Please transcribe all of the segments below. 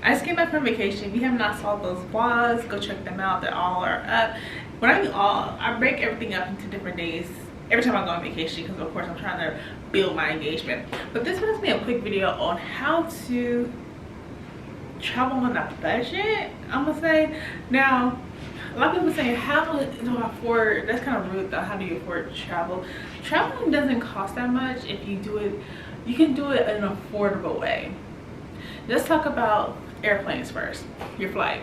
I just came back from vacation. If you have not saw those vlogs, go check them out. They all are up. When I mean all, I break everything up into different days every time I go on vacation, because of course I'm trying to build my engagement. But this was me a quick video on how to travel on a budget, I'm gonna say. Now, a lot of people saying, how do I afford, that's kind of rude though, how do you afford travel? Traveling doesn't cost that much if you do it, you can do it in an affordable way. Let's talk about airplanes first, your flight.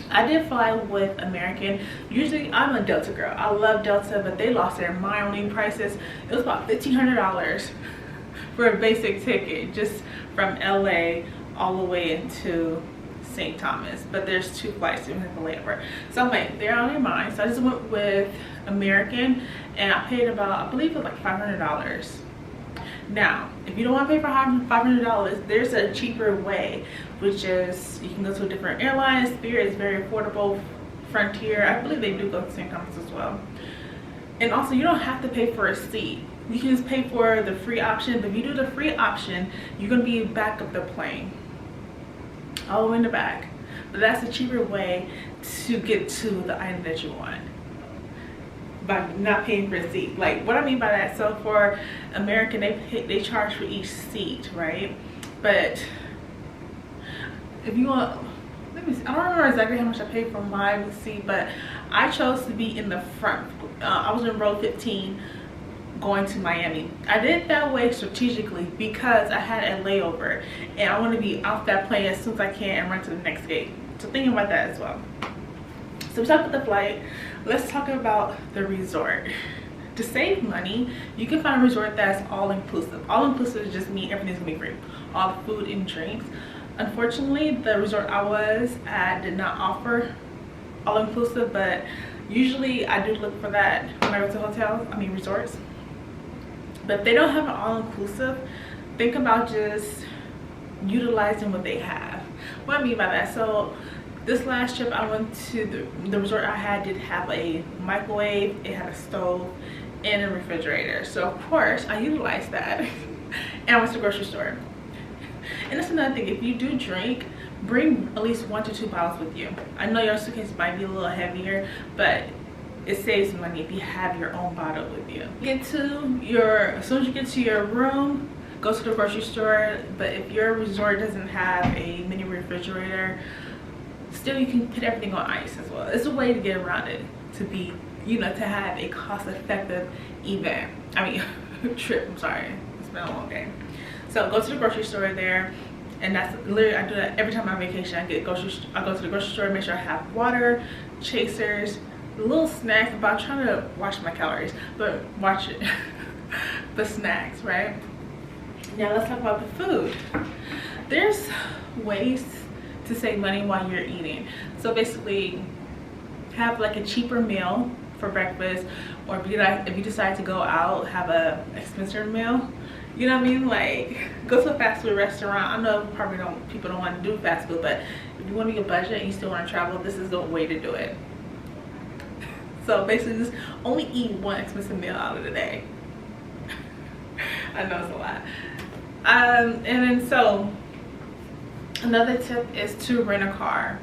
I did fly with American. Usually I'm a Delta girl. I love Delta, but they lost their mind on these prices. It was about $1,500 for a basic ticket just from LA all the way into St. Thomas. But there's 2 flights, so you have to layover. So anyway, they're on their mind. So I just went with American and I paid about, I believe it was like $500. Now, if you don't want to pay for $500, there's a cheaper way, which is you can go to a different airline. Spirit is very affordable. Frontier, I believe they do go to St. Thomas as well. And also, you don't have to pay for a seat. You can just pay for the free option. But if you do the free option, you're going to be back of the plane, all the way in the back. But that's a cheaper way to get to the item that you want, by not paying for a seat. Like, what I mean by that, so for American, they charge for each seat, right? But if you want, let me see, I don't remember exactly how much I paid for my seat, but I chose to be in the front. I was in row 15 going to Miami. I did that way strategically because I had a layover and I want to be off that plane as soon as I can and run to the next gate. So thinking about that as well. So we talked about the flight. Let's talk about the resort. To save money, you can find a resort that's all-inclusive. All-inclusive just means everything's gonna be free. All the food and drinks. Unfortunately, the resort I was at did not offer all-inclusive, but usually I do look for that when I go to hotels, resorts. But if they don't have an all-inclusive, think about just utilizing what they have. What I mean by that, so this last trip I went to, the resort I had did have a microwave, it had a stove, and a refrigerator. So of course I utilized that and I went to the grocery store. And that's another thing, if you do drink, bring at least 1 to 2 bottles with you. I know your suitcase might be a little heavier, but it saves money if you have your own bottle with you. As soon as you get to your room, go to the grocery store. But if your resort doesn't have a mini refrigerator, still you can put everything on ice as well. It's a way to get around it, to be, to have a cost-effective event. Trip, I'm sorry, it's been a long day. So go to the grocery store there, and that's literally, I do that every time I'm on vacation. I go to the grocery store, make sure I have water, chasers, little snacks. But I'm trying to watch my calories, but watch it. The snacks, right? Now let's talk about the food. There's ways to save money while you're eating. So basically, have like a cheaper meal for breakfast, or if you decide to go out, have a expensive meal. You know what I mean? Like, go to a fast food restaurant. I know people don't want to do fast food, but if you want to be a budget and you still want to travel, this is the way to do it. So basically, just only eat 1 expensive meal out of the day. I know it's a lot. And then so another tip is to rent a car.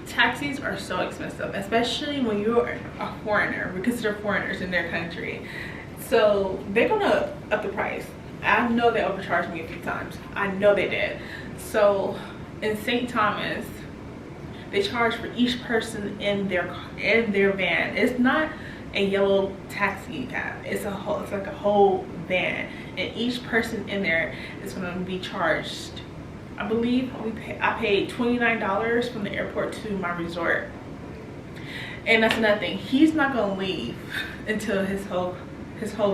Taxis are so expensive, especially when you're a foreigner. We consider foreigners in their country, so they're gonna up the price. I know they overcharged me a few times. I know they did. So in St. Thomas, they charge for each person in their van. It's not a yellow taxi cab. It's like a whole van, and each person in there is going to be charged. I believe I paid $29 from the airport to my resort. And that's another thing. He's not going to leave until his whole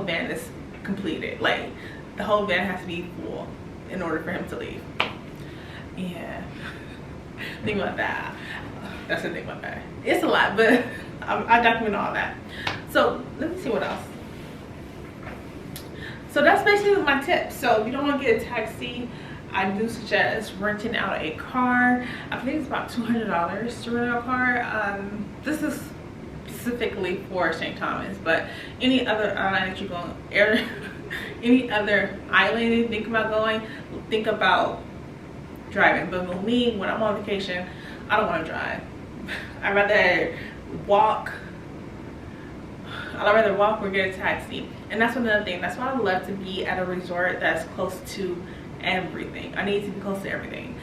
van is completed. Like, the whole van has to be full in order for him to leave. Yeah. Think about that. That's the thing about that. It's a lot, but I document all that. So let me see what else. So that's basically my tip. So if you don't want to get a taxi, I do suggest renting out a car. I think it's about $200 to rent out a car. This is specifically for St. Thomas, but any other island that you're going, any other island you think about going, think about driving. But with me, when I'm on vacation, I don't want to drive. I'd rather walk. I'd rather walk or get a taxi. And that's another thing. That's why I love to be at a resort that's close to everything. I need to be close to everything.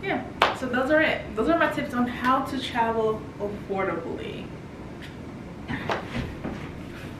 Yeah, so those are it. Those are my tips on how to travel affordably.